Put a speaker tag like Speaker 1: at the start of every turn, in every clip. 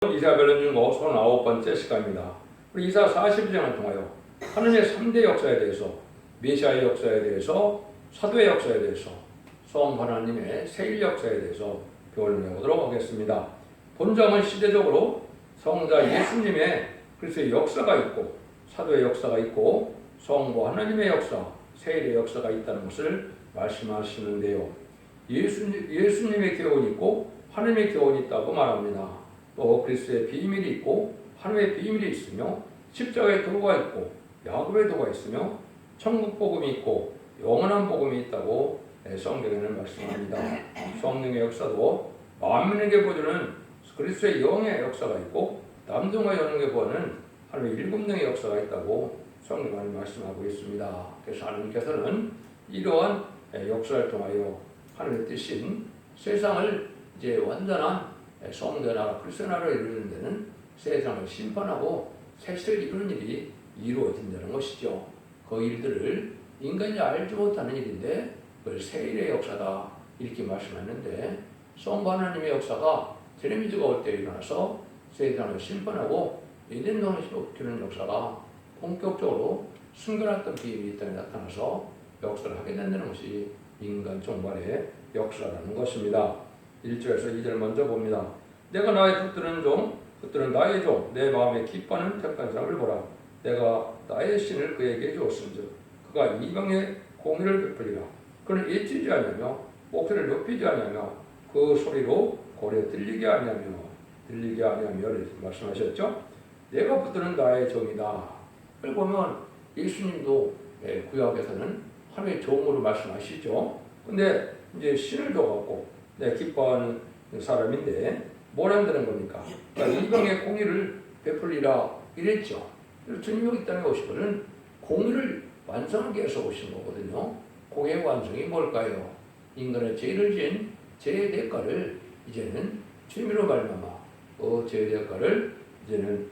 Speaker 1: 이사벨은 중고 39번째 시간입니다. 우리 이사 42장을 통하여 하느님의 3대 역사에 대해서, 메시아의 역사에 대해서, 사도의 역사에 대해서, 성부 하나님의 세일 역사에 대해서 교훈을 해보도록 하겠습니다. 본점은 시대적으로 성자 예수님의 그리스도의 역사가 있고, 사도의 역사가 있고, 성부 하나님의 역사, 세일의 역사가 있다는 것을 말씀하시는데요. 예수님의 교훈이 있고 하나님의 교훈이 있다고 말합니다. 또 그리스도의 비밀이 있고 하나님의 비밀이 있으며 십자가의 도가 있고 야곱의 도가 있으며 천국 복음이 있고 영원한 복음이 있다고 성경에는 말씀합니다. 성령의 역사도 만민에게 보여주는 그리스도의 영의 역사가 있고 남성과 여성에게 보여주는 하나님의 일곱령의 역사가 있다고 성경은 말씀하고 있습니다. 그래서 하나님께서는 이러한 역사를 통하여 하나님의 뜻인 세상을 이제 완전한 성도의 나라, 그리스도의 나라를 이루는 데는 세상을 심판하고 새 시대를 이루는 일이 이루어진다는 것이죠. 그 일들을 인간이 알지 못하는 일인데 그걸 세일의 역사다 이렇게 말씀했는데 성부 하나님의 역사가 제레미야가 올 때 일어나서 세상을 심판하고 에덴동을 기르는 역사가 본격적으로 숨겨놨던 비밀이 있다에 나타나서 역사를 하게 된다는 것이 인간 종말의 역사라는 것입니다. 1절에서 2절 먼저 봅니다. 내가 나의 붙드는 종, 붙드는 나의 종, 내 마음에 기뻐하는 택한 사람을 보라. 내가 나의 신을 그에게 주었은즉 그가 이방의 공의를 베풀리라. 그는 잊히지 아니하며 목소리를 높이지 아니하며 그 소리로 고래 들리게 아니하며 이렇게 말씀하셨죠. 내가 붙드는 나의 종이다. 그걸 보면 예수님도 구약에서는 하나님의 종으로 말씀하시죠. 근데 이제 신을 줘갖고 기뻐하는 사람인데 뭘 한다는 겁니까? 그러니까 이방의 공의를 베풀리라 이랬죠. 주님이 여기 땅에 오신 것은 공의를 완성하기 위해서 오신 거거든요. 공의의 완성이 뭘까요? 인간의 죄를 지은 죄의 대가를 이제는 주님으로 말미암아 그 죄의 대가를 이제는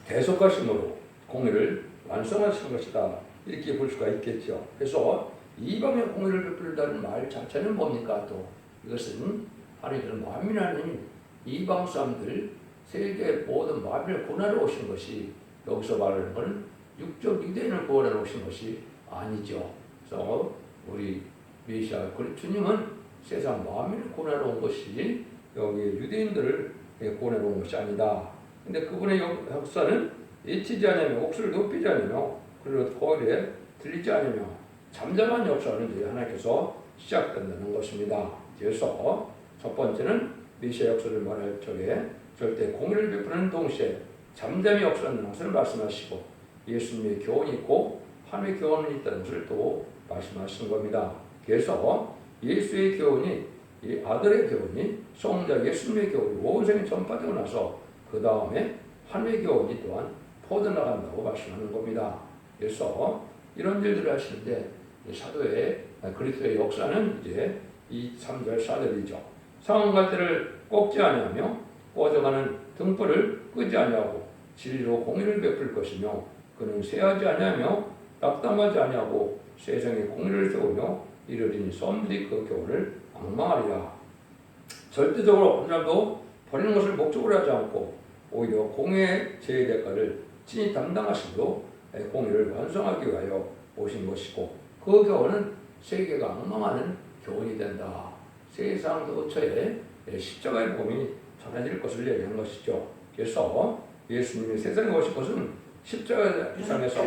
Speaker 1: 대속하심으로 공의를 완성하신 것이다. 이렇게 볼 수가 있겠죠. 그래서 이방의 공의를 베풀다는 말 자체는 뭡니까? 또 이것은 하나님께서 만민 하나님 이방 사람들 세계 모든 만민을 구원하러 오신 것이 여기서 말하는 것은 육적 유대인을 구원하러 오신 것이 아니죠. 그래서 우리 메시아 주님은 세상 만민을 구원하러 온 것이 여기 유대인들을 구원하러 온 것이 아니다. 근데 그분의 역사는 잊히지 않으며 목소리를 높이지 않으며 그리고 거리에 들리지 않으며 잠잠한 역사는 이제 하나님께서 시작된다는 것입니다. 그래서 첫 번째는 메시아 역사를 말할 적에 절대 공의를 베푸는 동시에 잠잠히 역사하는 것을 말씀하시고 예수님의 교훈이 있고 하나님의 교훈이 있다는 것을 또 말씀하시는 겁니다. 그래서 예수의 교훈이 이 아들의 교훈이 성자 예수님의 교훈이 온 세상에 전파되고 나서 그 다음에 하나님의 교훈이 또한 퍼져나간다고 말씀하는 겁니다. 그래서 이런 일들을 하시는데 사도의 그리스도의 역사는 이제 이 3절 4절이죠. 상한 갈대를 꺾지 아니하며 꺼져가는 등불을 끄지 아니하고 진리로 공의를 베풀 것이며 그는 쇠하지 아니하며 낙담하지 아니하고 세상에 공의를 세우며 이르리니 사람들이 그 교훈을 앙망하리라. 절대적으로 한 사람도 버리는 것을 목적으로 하지 않고 오히려 공의의 죄의 대가를 친히 담당하심으로 공의를 완성하기 위하여 오신 것이고 그 교훈은 세계가 앙망하는 교훈이 된다. 세상 도처에 십자가의 복음이 전해질 것을 얘기한 것이죠. 그래서 예수님이 세상에 오신 것은 십자가상에서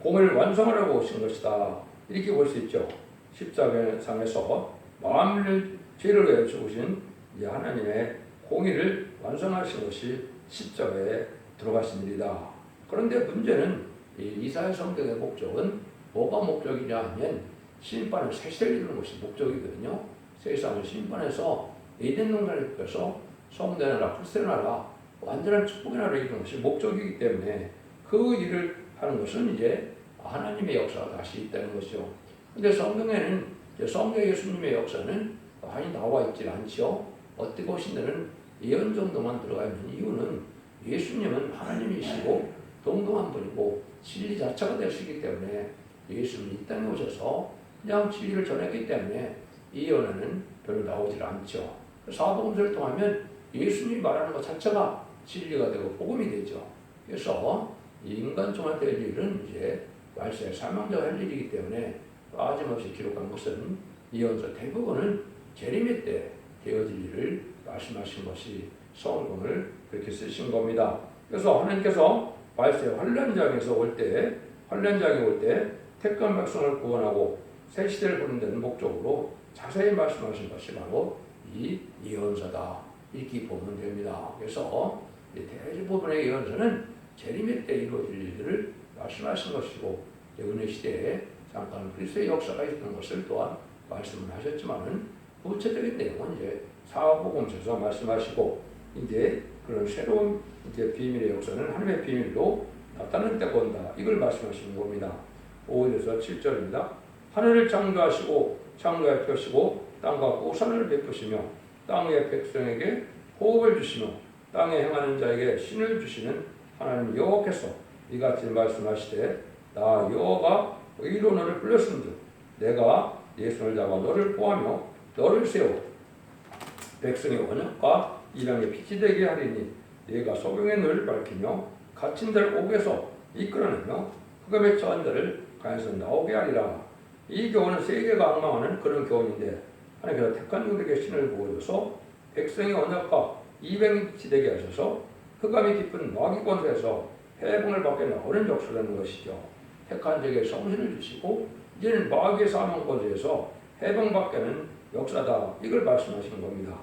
Speaker 1: 공의를 완성하려고 오신 것이다. 이렇게 볼 수 있죠. 십자가상에서 만민을 죄를 위해 죽으신 하나님의 공의를 완성하신 것이 십자가에 들어가신 일이다. 그런데 문제는 이사야 성경의 목적은 뭐가 목적이냐 하면 심판을 새 시대를 이루는 것이 목적이거든요. 세상을 심판해서 에덴 동산을 펴서 성도의 나라, 그리스도의 나라, 완전한 축복의 나라를 이루는 것이 목적이기 때문에 그 일을 하는 것은 이제 하나님의 역사가 다시 있다는 것이죠. 그런데 성경에는 성경 예수님의 역사는 많이 나와 있지 않죠. 어떻게 보시면은 예언 정도만 들어가 있는 이유는 예수님은 하나님이시고 동등한 분이고 진리 자체가 되시기 때문에 예수님이 이 땅에 오셔서 그냥 진리를 전했기 때문에 이 예언에는 별로 나오질 않죠. 사복음서를 통하면 예수님이 말하는 것 자체가 진리가 되고 복음이 되죠. 그래서 이 인간 종한테 할 일은 이제 말세의 사명자가 할 일이기 때문에 빠짐없이 기록한 것은 예언서 대부분은 재림의 때 되어질 일을 말씀하신 것이 성경을 그렇게 쓰신 겁니다. 그래서 하나님께서 말세 환란장에서 올 때, 환란장이 올 때 택한 백성을 구원하고 새 시대를 부른다는 목적으로 자세히 말씀하신 것이 바로 이 예언서다. 이렇게 보면 됩니다. 그래서 대부분의 예언서는 재림의 때 이루어질 일들을 말씀하신 것이고 은혜 시대에 잠깐 그리스도의 역사가 있던 것을 또한 말씀을 하셨지만은 구체적인 내용은 이제 사복음서에서 말씀하시고 이제 그런 새로운 이제 비밀의 역사는 하나님의 비밀로 나타날 때가 온다. 이걸 말씀하시는 겁니다. 5절에서 7절입니다. 하늘을 창조하시고 창조하여 펴시고 땅과 우산을 베푸시며 땅의 백성에게 호흡을 주시며 땅에 행하는 자에게 신을 주시는 하나님 여호와께서 이같이 말씀하시되 나 여호와가 의로 너를 불렀은즉 내가 네 손을 잡아 너를 보하며 너를 세워 백성의 언약과 이방의 빛이 되게 하리니 네가 소경의 너를 밝히며 갇힌 자를 옥에서 이끌어내며 흑암에 처한 자를 강에서 나오게 하리라. 이 교훈은 세계가 앙망하는 그런 교훈인데 하나님께서 택한 자들에게 신을 보여줘서 백성의 언약과 이방의 빛이 되게 하셔서 흑암이 깊은 마귀 권세에서 해방을 받게 나오는 역사라는 것이죠. 택한 자에게 성신을 주시고 이제는 마귀의 사망 권세에서 해방받게는 역사다. 이걸 말씀하시는 겁니다.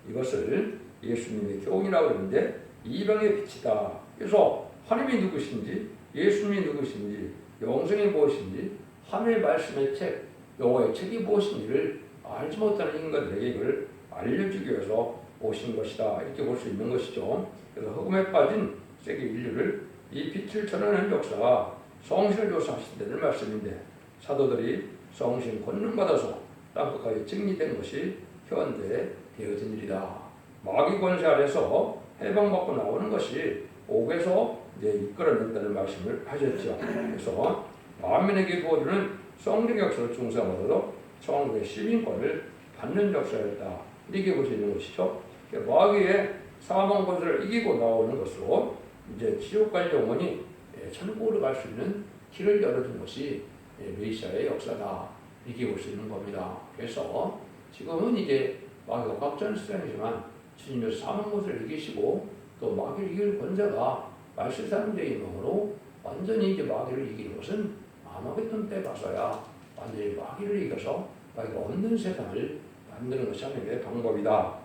Speaker 1: 이것을 예수님의 교훈이라고 그러는데 이방의 빛이다. 그래서 하나님이 누구신지 예수님이 누구신지 영생이 무엇인지 하나님의 말씀의 책 여호와의 책이 무엇인지를 알지 못하는 인간들에게 이걸 알려주기 위해서 오신 것이다. 이렇게 볼 수 있는 것이죠. 그래서 흑암에 빠진 세계 인류를 이 빛을 전하는 역사가 성신을 줘서 하신다는 말씀인데 사도들이 성신 권능받아서 땅끝까지 증리된 것이 현대 되어진 일이다. 마귀 권세 아래서 해방받고 나오는 것이 옥에서 이제 이끌어낸다는 말씀을 하셨죠. 그래서 만민에게 부어주는 성령 역사를 중사받아서 천국의 시민권을 받는 역사였다. 이렇게 볼 수 있는 것이죠. 마귀의 사망 권세를 이기고 나오는 것으로 이제 지옥까지 영원히 천국으로 갈 수 있는 길을 열어준 것이 메시아의 역사다. 이렇게 볼 수 있는 겁니다. 그래서 지금은 이제 마귀가 꽉찬 시간이지만 주님께서 사망 권세를 이기시고 또 마귀를 이길 권세가 말세사명자의 임명으로 완전히 이제 마귀를 이기는 것은 아마겟돈 때 가서야 완전히 마귀를 이겨서 마귀가 없는 세상을 만드는 것이 하나님의 방법이다.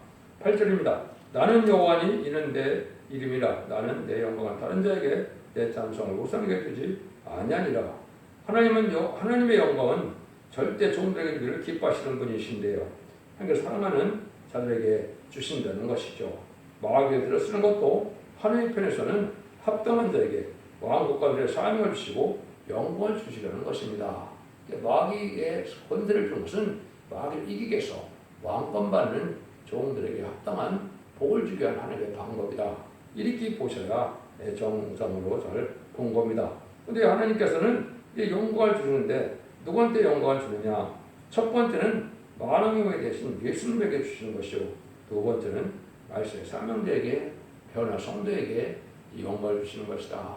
Speaker 1: 8절입니다. 나는 여호와니 이는 내 이름이라. 나는 내 영광을 다른 자에게 내 찬송을 우상에게 주지 아니하니라. 하나님의 영광은 절대 종들에게 늘 기뻐하시는 분이신데요. 하나님께 사랑하는 자들에게 주신다는 것이죠. 마귀에 들어쓰는 것도 하나님 편에서는 합당한 자에게 왕국가들의 사명을 주시고 영광을 주시려는 것입니다. 마귀의 권세를 주는 것은 마귀를 이기기 위해서 왕권 받는 종들에게 합당한 복을 주기 위한 하나님의 방법이다. 이렇게 보셔야 정상으로 잘 본 겁니다. 그런데 하나님께서는 이 영광을 주시는데 누구한테 영광을 주느냐? 첫 번째는 만왕의 왕이 대신 예수님에게 주시는 것이요. 두 번째는 말세의 사명자에게 변화 성도에게 이 영광을 주시는 것이다.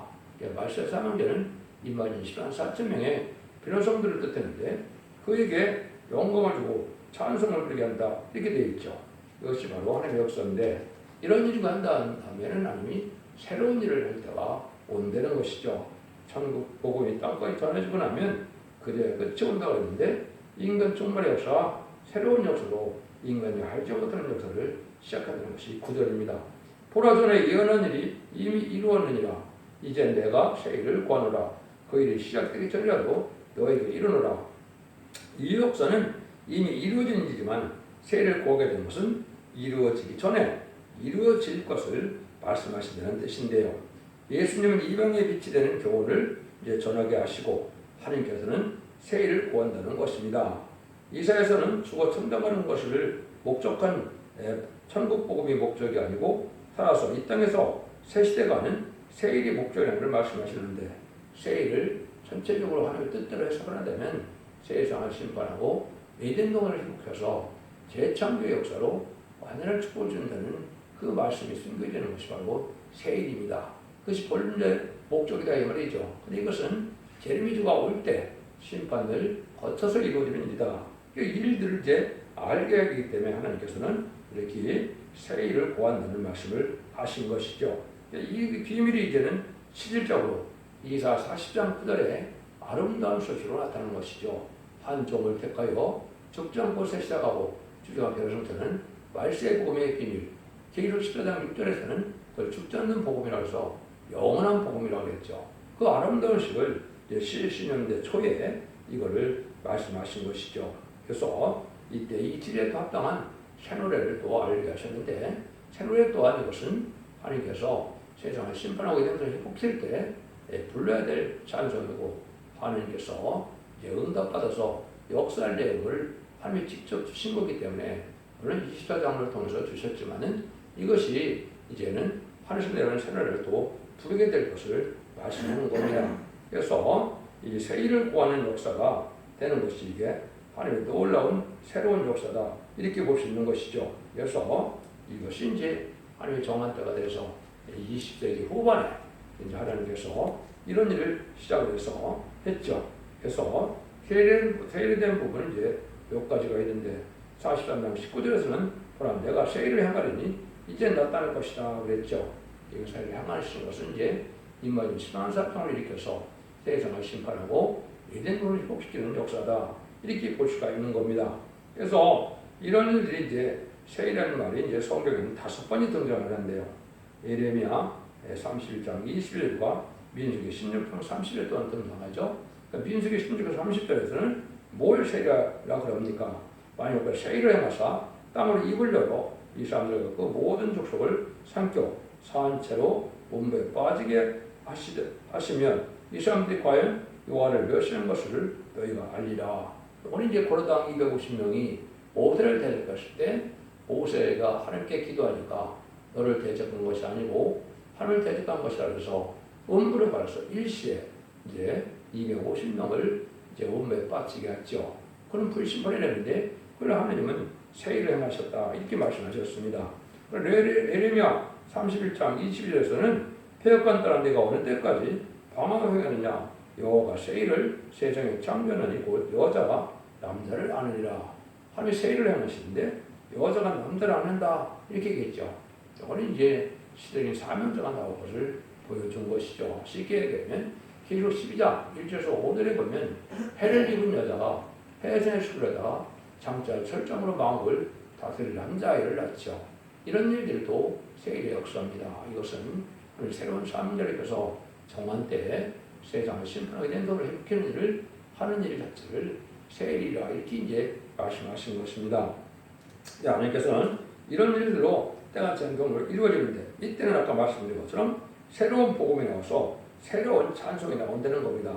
Speaker 1: 말세의 사명자는 임마진 10만 4천 명의 변화 성도를 뜻하는데 그에게 영광을 주고 찬송을 부르게 한다. 이렇게 되어 있죠. 이것이 바로 하나님의 역사인데 이런 일이 한다면 하나님이 새로운 일을 할 때가 온다는 것이죠. 천국 복음이 땅까지 전해지고 나면 그제 끝이 온다고 했는데 인간 종말의 역사가 새로운 역사로 인간이 알지 못하는 역사를 시작하는 것이 9절입니다. 보라 전에 예언한 일이 이미 이루었느니라. 이제 내가 새 일을 구하노라. 그 일이 시작되기 전이라도 너에게 이르노라. 이 역사는 이미 이루어진 일이지만 새 일을 구하게 된 것은 이루어지기 전에 이루어질 것을 말씀하신다는 뜻인데요. 예수님은 이방의 빛이 되는 교훈을 이제 전하게 하시고 하나님께서는 새 일을 구한다는 것입니다. 이사야서는 죽어 천당하는 것을 목적한 천국 복음이 목적이 아니고 따라서 이 땅에서 새 시대가는 새 일이 목적이라는 걸 말씀하시는데 새 일을 전체적으로 하나님의 뜻대로 해석을 한다면 세상을 심판하고 에덴 동안을 회복해서 재창조의 역사로 완전한 축복을 준다는 그 말씀이 숨겨지는 것이 바로 세일입니다. 그것이 본래 목적이다 이 말이죠. 근데 이것은 제레미주가 올 때 심판을 거쳐서 이루어지는 일이다. 이 일들을 이제 알게 하기 때문에 하나님께서는 이렇게 세일을 보았다는 말씀을 하신 것이죠. 이 비밀이 이제는 실질적으로 이사 40장 9절에 아름다운 소식으로 나타나는 것이죠. 한 종을 택하여 적정 곳에 시작하고 주저가 결성되는 말세의 복음의 비밀. 계시록 14장 6절에서는 그걸 죽지 않는 복음이라고 해서 영원한 복음이라고 했죠. 그 아름다운 식을 70년대 초에 이거를 말씀하신 것이죠. 그래서 이때 이 질에 합당한 새 노래를 또 알게 하셨는데, 새 노래 또한 이것은 하나님께서 세상을 심판하고 이런 것을 회복할 때 불러야 될 찬송이고, 하나님께서 이제 응답받아서 역사할 내용을 하나님이 직접 주신 거기 때문에, 물론 24장을 통해서 주셨지만은 이것이 이제는 하늘에서 내려오는 새 노래를 또 부르게 될 것을 말씀하는 겁니다. 그래서 이 세일을 구하는 역사가 되는 것이 이게 하나님의 놀라운 새로운 역사다, 이렇게 볼 수 있는 것이죠. 그래서 이것이 이제 하나님의 정한 때가 돼서 20세기 후반에 이제 하나님께서 이런 일을 시작을 해서 했죠. 그래서 세일된 부분은 이제 몇 가지가 있는데, 43장 19절에서는 보라 내가 세일을 향하리니 이제 나타날 것이다 그랬죠. 이 세일을 향하시는 것은 이제 인마진 신앙사건을 일으켜서 세상을 심판하고 에덴동을 회복시키는 역사다, 이렇게 볼 수가 있는 겁니다. 그래서 이런 일들이 이제 세일이라는 말이 이제 성경에는 5번이 등장을 하는데요. 예레미야 31장 21절과 민수기 16장 30절 또한 등장하죠. 그러니까 민수기 16장 30절에서는 뭘 세일이라고 그럽니까? 만약 그 세일을 행하사 땅으로 입을 열어 이 사람들과 그 모든 족속을 삼켜 사한 채로 몸에 빠지게 하시면 이 사람들이 과연 여호와를 멸시하는 것을 너희가 알리라. 오늘 이제 고려당 250명이 모세를 대적했을 때 모세가 하나님께 기도하니까 너를 대적한 것이 아니고 하나님을 대적한 것이라 해서 음부를 받아서 일시에 이제 250명을 이제 음부에 빠지게 했죠. 그런 불심판을 했는데 그걸 하나님은 세일을 행하셨다, 이렇게 말씀하셨습니다. 예레미야 31장 22절에서는 폐역한 따라 내가 어느 때까지 방황을 행하느냐, 여호와가 세일을 세상에 창조하니 곧 여자가 남자를 안으리라. 하나님이 세일을 행하시는데 여자가 남자를 안는다, 이렇게 얘기했죠. 이거는 이제 시대적인 사명자가 나올 것을 보여준 것이죠. 쉽게 얘기하면 계시록 12장 1절에서 5절에 보면 해를 입은 여자가 해전의 숲에다가 장자 철장으로 마음을 다스릴 남자아이를 낳죠. 이런 일들도 세일의 역사입니다. 이것은 새로운 사명자를 입혀서 정한 때에 세상을 심판하게 된 도를 회복하는 일을 하는 일 자체를 세일이라, 이렇게 이제 말씀하신 것입니다. 하나님께서는 이런 일들로 때가 전경으로 이루어지는데, 이때는 아까 말씀드린 것처럼 새로운 복음이 나와서 새로운 찬송이 나온다는 겁니다.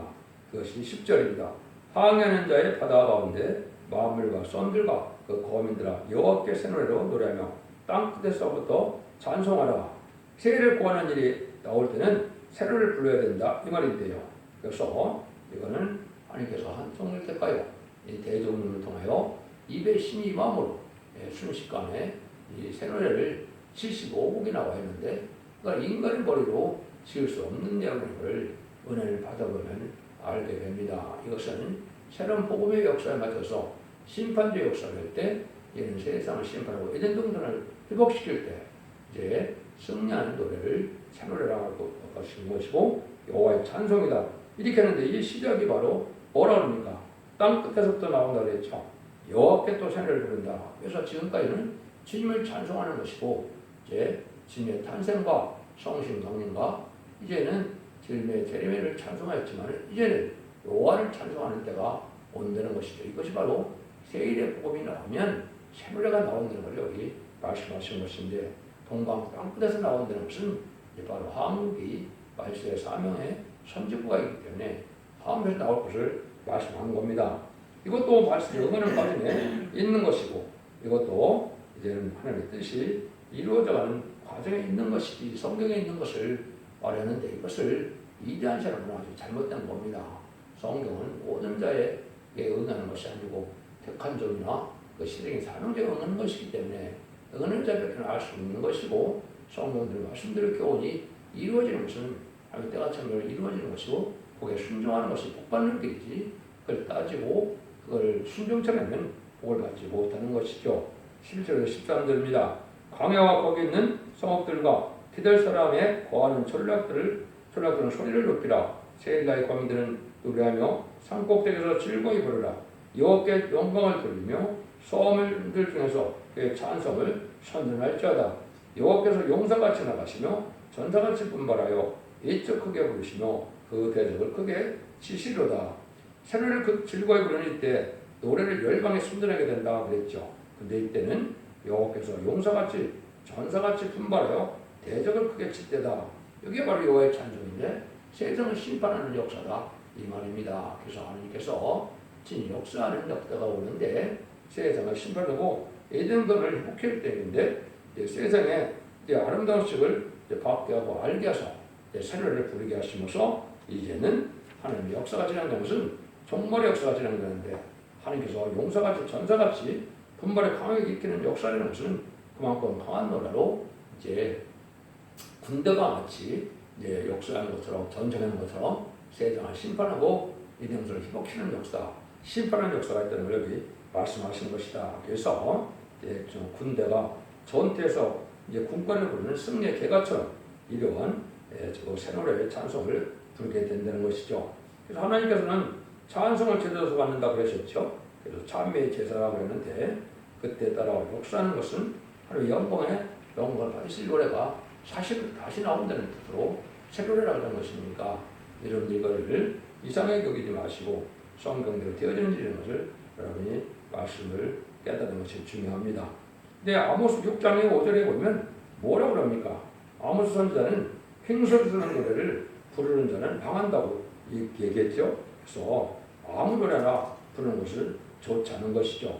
Speaker 1: 그것이 10절입니다. 항해하는 자의 바다 가운데 만물과 썬들과 그 거민들아 여호와께 새 노래로 노래하며 땅 끝에서부터 찬송하라. 세일을 구하는 일이 나올 때는 새 노래를 불러야 된다, 이 말인데요. 그래서 이거는 하나님께서 한 종을 택하여 이 대종론을 통하여 입에 신이 임함으로 순식간에 이 새 노래를 75곡이 나와 있는데, 그러니까 인간의 머리로 지을 수 없는 내용을 은혜를 받아보면 알게 됩니다. 이것은 새로운 복음의 역사에 맞춰서 심판주의 역사를 할 때, 이는 세상을 심판하고 에덴 동산을 회복시킬 때 이제 승리하는 노래를 새 노래라고 하시는 것이고, 여호와의 찬송이다, 이렇게 하는데 이 시작이 바로 뭐라 합니까? 땅 끝에서부터 나온다 그랬죠. 여호와께 또 새 노래를 부른다. 그래서 지금까지는 주님을 찬송하는 것이고, 이제 주님의 탄생과 성신 강림과 이제는 주님의 재림을 찬송하였지만 이제는 여호와를 찬송하는 때가 온다는 것이죠. 이것이 바로 세일의 복음이 나오면 새 노래가 나온다는 걸 여기 말씀하신 것인데, 동방 땅끝에서 나온다는 것은 바로 한국이 말세의 사명의 선지부가 있기 때문에 한국에서 나올 것을 말씀하는 겁니다. 이것도 말씀이 응하는 과정에 있는 것이고, 이것도 이제는 하나님의 뜻이 이루어져가는 과정에 있는 것이지 성경에 있는 것을 말하는데, 이것을 위대한 사람은 아주 잘못된 겁니다. 성경은 모든 자에게 응하는 것이 아니고 택한 종이나 그 시대적인 사명자가 응하는 것이기 때문에 어느 자밖에 알 수 없는 것이고 성령들의 말씀대로 교훈이 이루어지는 것은 하나님 때가 참으로 이루어지는 것이고 거기에 순종하는 것이 복받는 길이지 그걸 따지고 그걸 순종치 않으면 복을 받지 못하는 것이죠. 11절에서 13절입니다. 광야와 거기 있는 성읍들과 기댈 사람의 거하는 전략들은 소리를 높이라. 세일라의 광인들은 노래하며 산꼭대기에서 즐거이 부르라. 여호와께 영광을 돌리며 소원들 중에서 그의 찬송을 선전할지어다. 여호와께서 용사같이 나가시며 전사같이 분발하여 이적 크게 부르시며 그 대적을 크게 치시로다. 새노래를 즐거이 부르는 이때 노래를 열방에 순전하게 된다 그랬죠. 근데 이때는 여호와께서 용사같이 전사같이 분발하여 대적을 크게 칠 때다. 이게 바로 여호와의 찬송인데 세상을 심판하는 역사다 이 말입니다. 그래서 하나님께서 진 역사하는 역사가 오는데 세상을 심판하고 에덴동을 회복할 때인데 세상에 아름다운 식을 받게 하고 알게 하셔 새노래를 부르게 하시면서 이제는 하나님의 역사가 진행되는 것은 종말의 역사가 진행되는데 하나님께서 용사같이 전사같이 분발에 강하게 일으키는 역사라는 것은 그만큼 강한 노래로 이제 군대가 마치 이제 역사하는 것처럼 전쟁하는 것처럼 세상을 심판하고 이등수를 회복시키는 역사, 심판하는 역사가 있다는 걸 여기 말씀하시는 것이다. 그래서 이제 군대가 전투에서 이제 군관을 부르는 승리의 개가처럼 이러한 새노래의 찬송을 부르게 된다는 것이죠. 그래서 하나님께서는 찬송을 제대로 받는다 그러셨죠. 그래서 찬미의 제사라고 했는데 그때 따라 역사하는 것은 하루 영광을 받으실 노래가 사실 다시 나온다는 뜻으로 새 노래라고 하는 것이니까 이런 이거를 이상하게 여기지 마시고 성경대로 되어지는 것을 여러분이 말씀을 깨닫는 것이 중요합니다. 근데 아모스 6장의 5절에 보면 뭐라고 합니까? 아모스 선지자는 횡설수설한 노래를 부르는 자는 망한다고 얘기했죠. 그래서 아무 노래나 부르는 것을 좋지 않은 것이죠.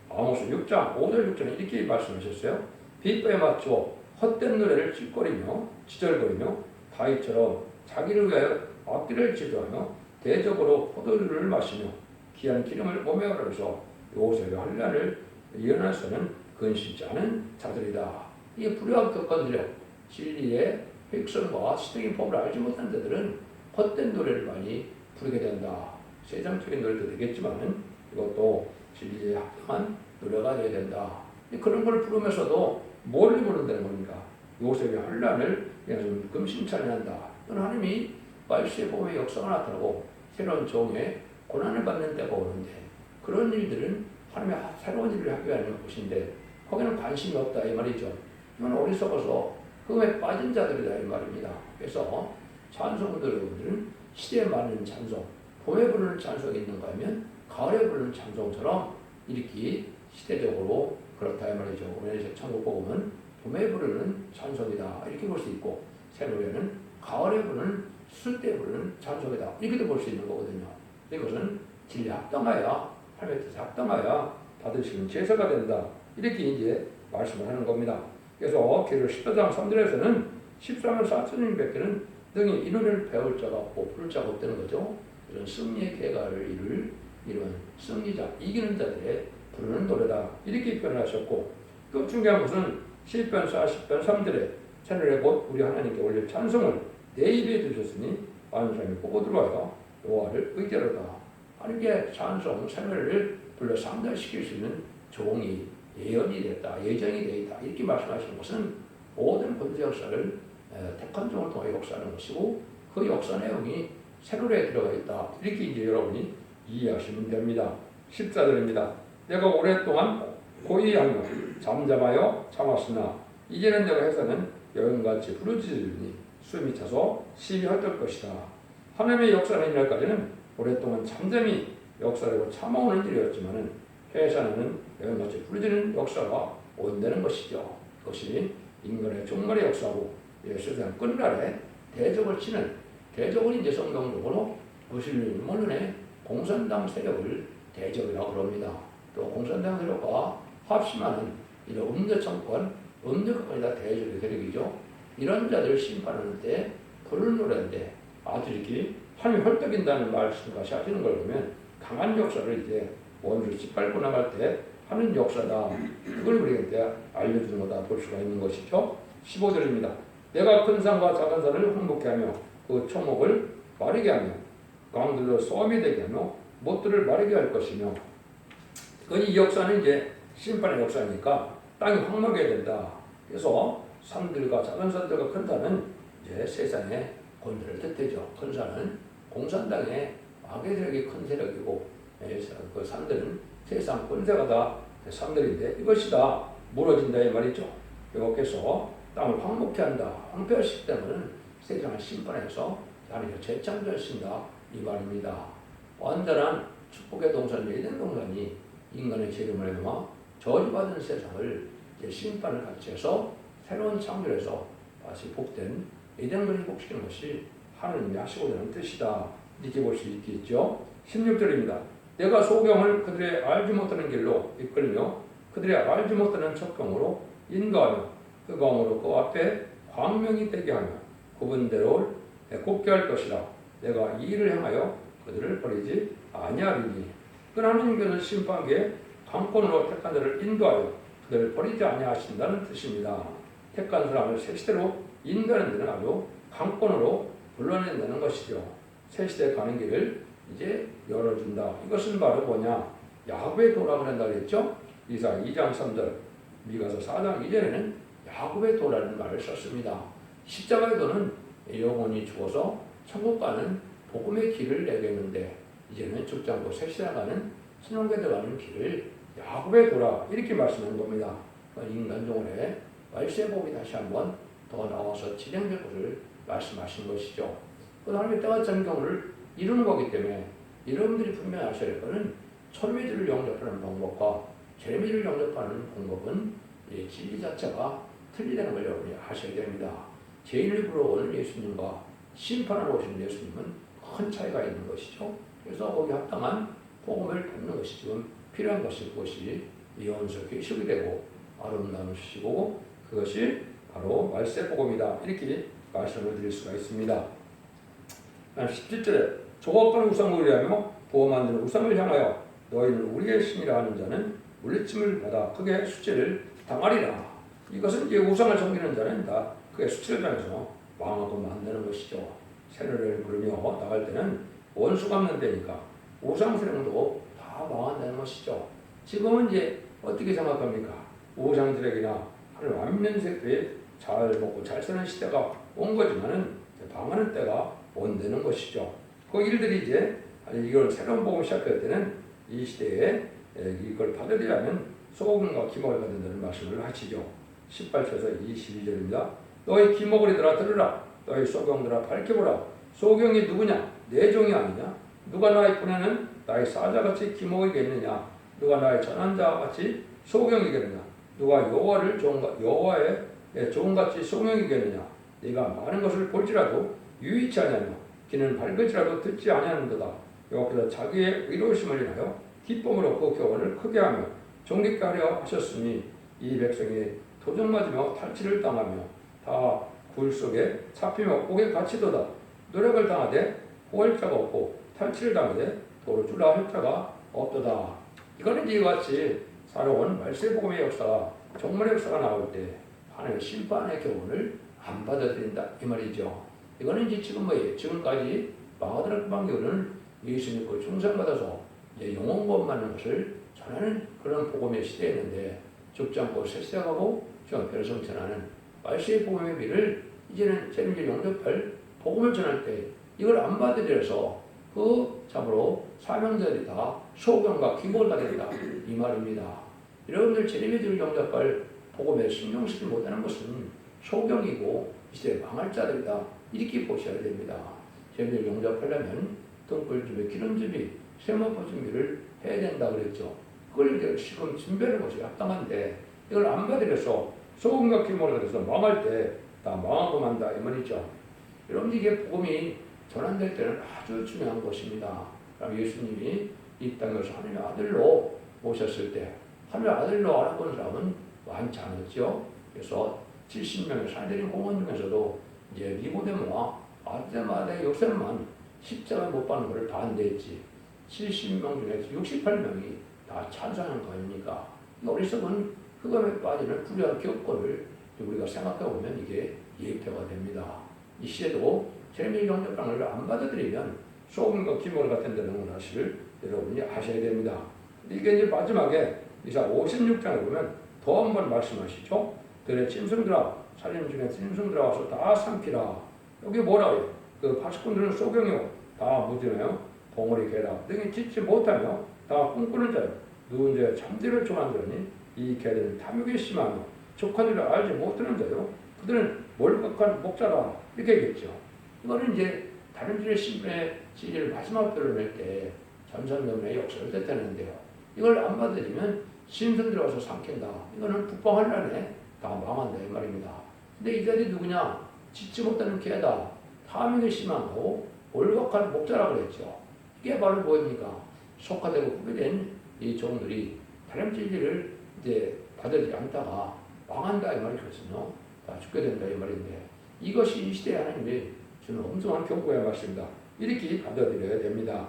Speaker 1: 아모스 6장 5절 6절에 이렇게 말씀하셨어요. 비법에 맞춰 헛된 노래를 지절거리며 다윗처럼 자기를 위하여 악기를 지도하며 대적으로 포도주를 마시며 귀한 기름을 몸에 바르면서 요셉의 환난을 예언해서는 근심치 않은 자들이다. 이게 불의하게 건드려 진리의 획선과 시대의 법을 알지 못한 자들은 헛된 노래를 많이 부르게 된다. 세상적인 노래도 되겠지만 이것도 진리에 합당한 노래가 되어야 된다. 그런 걸 부르면서도 뭘 부른다는 겁니까? 요셉의 환난을 금심찬이 한다. 하나님이 말씀의 복음의 역사가 나타나고 새로운 종의 고난을 받는 때가 오는데 그런 일들은 하나님의 새로운 일을 하기 위한 것인데 거기는 관심이 없다 이 말이죠. 이건 어리석어서 흠에 빠진 자들이다 이 말입니다. 그래서 찬송들 여러분들은 시대에 맞는 찬송, 봄에 부르는 찬송이 있는가 하면 가을에 부르는 찬송처럼 이렇게 시대적으로 그렇다 이 말이죠. 오늘 천국복음은 봄에 부르는 찬송이다 이렇게 볼 수 있고 새노래는 가을에 부르는 수술 때 부르는 찬송이다 이렇게도 볼 수 있는 거거든요. 이것은 진리에 합당하여 하나님의 뜻에 합당하여 받으시는 제사가 된다 이렇게 이제 말씀을 하는 겁니다. 그래서 계시록 14장 3절에서는 14만 4천인 밖에는 등이 이 노래를 배울 자가 없고 부를 자가 없다는 거죠. 이런 승리의 계가를 이룬 승리자, 이기는 자들의 부르는 노래다 이렇게 표현하셨고 또 중요한 것은 시편 40편 3절에 새노래 곧 우리 하나님께 올릴 찬송을 내 입에 두셨으니 많은 사람이 보고 들어와요 여호와를 의지하로다. 하나님께 찬송, 새노래를 불러 상달시킬 수 있는 종이 예언이 됐다, 예정이 되어 있다 이렇게 말씀하시는 것은 모든 권세 역사를 택한 종을 통해 역사하는 것이고 그 역사 내용이 새노래에 들어가 있다 이렇게 이제 여러분이 이해하시면 됩니다. 14절입니다. 내가 오랫동안 고의하며 잠잠하여 참았으나 이제는 내가 해서는 여인같이 부르짖으니 숨이 차서 심히 헐떡 것이다. 하나님의 역사는 이날까지는 오랫동안 잠잠히 역사되고 참아오는 일이었지만은 해산하는 여인같이 부르짖는 역사가 온다는 것이죠. 그것이 인간의 종말의 역사고 세상 끝날에 대적을 치는 대적은 이제 성경적으로 무슬림 물론에 공산당 세력을 대적이라고 그럽니다. 또 공산당 세력과 합심하는 이런 음대 정권, 음대국가가 다 대적의 세력이죠. 이런 자들을 심판하는 때 부르는 노래인데 아주 이렇게 하나님이 헐떡인다는 말씀까지 하시는 걸 보면 강한 역사를 이제 원수를 짓밟고 나갈 때 하는 역사다. 그걸 우리한테 알려주는 거다 볼 수가 있는 것이죠. 15절입니다. 내가 큰 산과 작은 산을 흥복케 하며 그 초목을 마르게 하며 강들로 쏘음이 되게 하며 못들을 마르게 할 것이며, 이 역사는 이제 심판의 역사니까 땅이 황무하게 된다. 그래서 산들과 작은 산들과 큰 산은 이제 세상의 권세를 뜻하죠. 큰 산은 공산당의 악의 세력이 큰 세력이고, 그 산들은 세상 권세가 다 산들인데 이것이 다 무너진다 이 말이죠. 여기서 땅을 황무케 한다, 황폐화시키다는 세상을 심판해서 하나님이 재창조하신다 이 말입니다. 완전한 축복의 동산, 에덴 동산이 인간의 죄를 해서 저주받은 세상을 심판을 같이 해서 새로운 창조에서 다시 복된 에덴을 회복시키는 것이 하나님이 하시고자 하는 뜻이다. 이렇게 볼 수 있겠죠. 16절입니다. 내가 소경을 그들의 알지 못하는 길로 이끌며 그들의 알지 못하는 첩경으로 인도하며 그 강으로 그 앞에 광명이 되게 하며 구분대로 곱게 할 것이라. 내가 이 일을 행하여 그들을 버리지 아니하리니. 그 하나님께서 심판기에 강권으로 택한 자를 인도하여 그들을 버리지 아니하신다는 뜻입니다. 택한 사람을 새 시대로 인도하는 데는 아주 강권으로 불러낸다는 것이죠. 새 시대에 가는 길을 이제 열어준다. 이것은 바로 뭐냐? 야곱의 도라고 한다 그랬죠? 이사 2장 3절, 미가서 4장 2절에는 야곱의 도라는 말을 썼습니다. 십자가의 도는 영혼이 죽어서 천국 가는 복음의 길을 내겠는데, 이제는 죽지 않고 새 시대에 가는 신혼에 들어가는 길을 야곱의 도라 이렇게 말씀하는 겁니다. 인간종의 말세의 복이 다시 한번 더 나와서 진행될 것을 말씀하신 것이죠. 그 하나님의 때와 전경을 이루는 거기 때문에 여러분들이 분명히 아셔야 할 것은 철미주를 영접하는 방법과 재미를 영접하는 방법은 진리 자체가 틀리다는 걸 여러분이 아셔야 됩니다. 죄인을 부러워오는 예수님과 심판하러 오신 예수님은 큰 차이가 있는 것이죠. 그래서 거기 합당한 복음을 받는 것이 지금 필요한 것이, 그것이 예언서 계시록이 되고 아름다운 수시고 그것이 바로 말세 복음이다. 이렇게 말씀을 드릴 수가 있습니다. 17절에 조각하는 우상을 위하며 부어 만드는 우상을 향하여 너희는 우리의 신이라 하는 자는 물리침을 받아 크게 수치를 당하리라. 이것은 이제 우상을 섬기는 자는 다 크게 수치를 당해서 망하고 만드는 것이죠. 새노래를 부르며 나갈 때는 원수가 없는 데니까 우상스러움도 다 망한다는 것이죠. 지금은 이제 어떻게 생각합니까? 우상들에게나 하늘 완면세들이 잘 먹고 잘 사는 시대가 온 거지만은 망하는 때가 온다는 것이죠. 그 일들이 이제 이걸 새로운 복음을 시작할 때는 이 시대에 이걸 받으려면 소금과 기목을 받는다는 말씀을 하시죠. 18절에서 22절입니다. 너희 기목을이들아 들으라. 너희 소경들아 밝혀보라. 소경이 누구냐? 내 종이 아니냐? 누가 나의 분에는 나의 사자같이 기목이겠느냐? 누가 나의 전환자같이 소경이겠느냐? 누가 여호와의 종같이 소경이겠느냐? 네가 많은 것을 볼지라도 유의치 아니하며 귀는 밝을지라도 듣지 아니하는도다. 여호와께서 자기의 의로우심을 인하여 기쁨으로 그 교훈을 크게 하며 존귀케 하려 하셨으니 이 백성이 도전 맞으며 탈취를 당하며 다 굴 속에 잡히며 옥에 갇히도다. 노력을 당하되 구할 자가 없고 탈취를 당하되 도로 주라 할 자가 없도다. 이거는 이와 같이 살아온 말세 복음의 역사가 종말의 역사가 나올 때 하나님의 심판의 교훈을 안 받아들인다 이 말이죠. 이거는 이제 지금 뭐예요? 지금까지 마가다락 방교는 예수 믿고 충성받아서 영원 구원 받는 것을 전하는 그런 복음의 시대였는데, 죽지 않고 세세하고 주의 성천하는 말세의 복음의 비를 이제는 재림절 영접할 복음을 전할 때 이걸 안 받아들여서 그 잡으로 사명자들이 다 소경과 기목을 하게 된다 이 말입니다. 여러분들 재림절 영접할 복음에 신경쓰지 못하는 것은 소경이고 이제 망할 자들이다 이렇게 보셔야 됩니다. 재림절 영접하려면 등불준비, 기름준비, 세마포 준비를 해야 된다 그랬죠. 그걸 지금 준비하는 것이 합당한데 이걸 안 받아들여서 소금과 기목을 받아서 망할 때 다 망하고 만다 이 말이죠. 여러분 이게 복음이 전환될 때는 아주 중요한 것입니다. 예수님이 이 땅에서 하나님의 아들로 오셨을 때 하나님의 아들로 알아본 사람은 많지 않았죠. 그래서 70명의 사내들인 공원 중에서도 이제 니고데모와 아르테마의 요셉만 십자가 못 박는 것을 반대했지. 70명 중에 68명이 다 찬성한 거 아닙니까? 어리석은 흑암에 빠지는 불리한 기업권을 우리가 생각해 보면 이게 예표가 됩니다. 이 시대도 재미 경력장을 안 받아들이면 소금과 기물 같은 데는 사실을 여러분이 아셔야 됩니다. 이게 이제 마지막에 이사 56장에 보면 더 한 번 말씀하시죠. 들의 짐승들아 살림 중에 짐승들아 와서 다 삼키라. 여기 뭐라고요? 그 파수꾼들은 소경이요 다 무지네요. 봉우리 개라 등이 짖지 못하며 다 꿈꾸는 자요. 누운 자의 잠들을 좋아하는 자니 이 개들은 탐욕이 심하며 족한 일을 알지 못하는 자요. 그들은 몰각한 목자라 이렇게 얘기했죠. 이거는 이제 다른 주의 신분의 진리를 마지막 드러낼 때 전선명의 역사를 뜻하는데요. 이걸 안 받아들이면 신선 들어와서 삼킨다. 이거는 북방한란에 다 망한다 이 말입니다. 근데 이 자들이 누구냐? 짖지 못하는 개다. 탐욕이 심하고 몰각한 목자라 그랬죠. 이게 바로 뭐입니까? 속화되고 후배된 이 종들이 다른 진리를 이제 받아들이지 않다가 망한다 이 말이거든요. 다 죽게 된다 이 말인데 이것이 이 시대에 하나님이 주는 엄청난 경고의 말씀입니다. 이렇게 받아들여야 됩니다.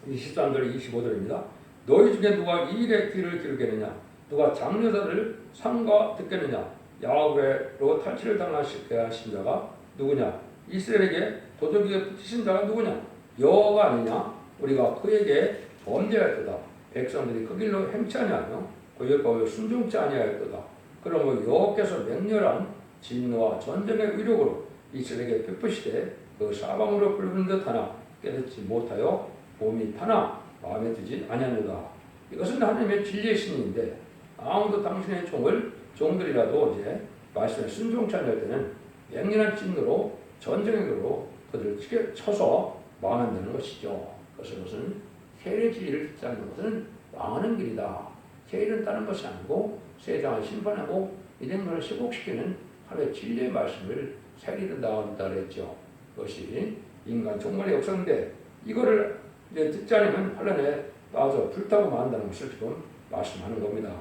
Speaker 1: 23절 25절입니다. 너희 중에 누가 이 일에 귀를 기울겠느냐? 누가 장려자를 상과 듣겠느냐? 야훼로 탈취를 당하시게 하신 자가 누구냐? 이스라엘에게 도적에 붙이신 자가 누구냐? 여호와가 아니냐? 우리가 그에게 범죄하였도다. 백성들이 그 길로 행치 아니하며 그의 법에 순종치 아니하였도다. 그러므로 여호와께서 맹렬한 진노와 전쟁의 위력으로 이스라엘에게 베푸시되 그 사방으로 붉은 듯하나 깨닫지 못하여 몸이 타나 마음에 드지 아니하노다. 이것은 하나님의 진리의 신인데 아무도 당신의 종들이라도 이제 말씀에 순종치 않을 때는 맹렬한 진노로 전쟁의 으로 그들을 쳐서 망한다는 것이죠. 그것은 세례 진리를 듣지 않는 것은 망하는 길이다. 세례는 다른 것이 아니고 세상을 심판하고 이생명을 회복시키는 하나님의 진리의 말씀을 세례를 나온다 그랬죠. 그것이 인간 종말의 역사인데 이거를 이제 듣지 않으면 환란에 빠져 불타고 만다는 것을 지금 말씀하는 겁니다.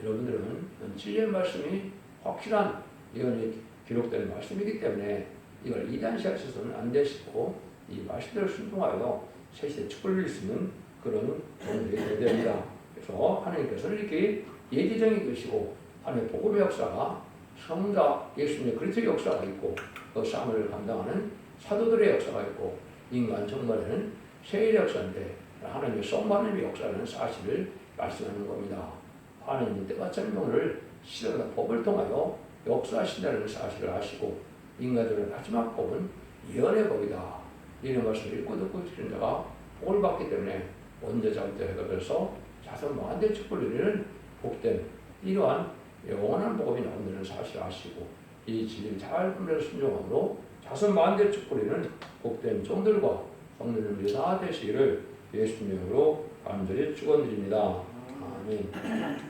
Speaker 1: 여러분들은 진리의 말씀이 확실한 예언이 기록된 말씀이기 때문에 이걸 이단시하셔서는 안 되시고 이 말씀대로 순종하여 세시에 축복을 누릴 수 있는 그런 종들이 되어야 됩니다. 그래서 하나님께서는 이렇게 예지정이 계시고 하나님의 복음의 역사가 성자 예수님의 그리스도의 역사가 있고 그 싸움을 감당하는 사도들의 역사가 있고 인간 정말에는 세일의 역사인데 하나님의 성만의 역사라는 사실을 말씀하는 겁니다. 하나님은 때가 설명을 시대가 법을 통하여 역사하신다는 사실을 아시고 인간들의 마지막 법은 예언의 법이다. 이런 말씀을 읽고 듣고 지키는 자가 복을 받기 때문에 원죄자부터 해결해서 자손 만대 축복을 누리는 복된 이러한 영원한 복음이 나온다는 사실을 아시고 이 진리를 잘 분별해서 순종함으로 자손 만대 축복을 누리는 복된 종들과 성도님들이 다 되시기를 예수님으로 간절히 축원드립니다. 아멘.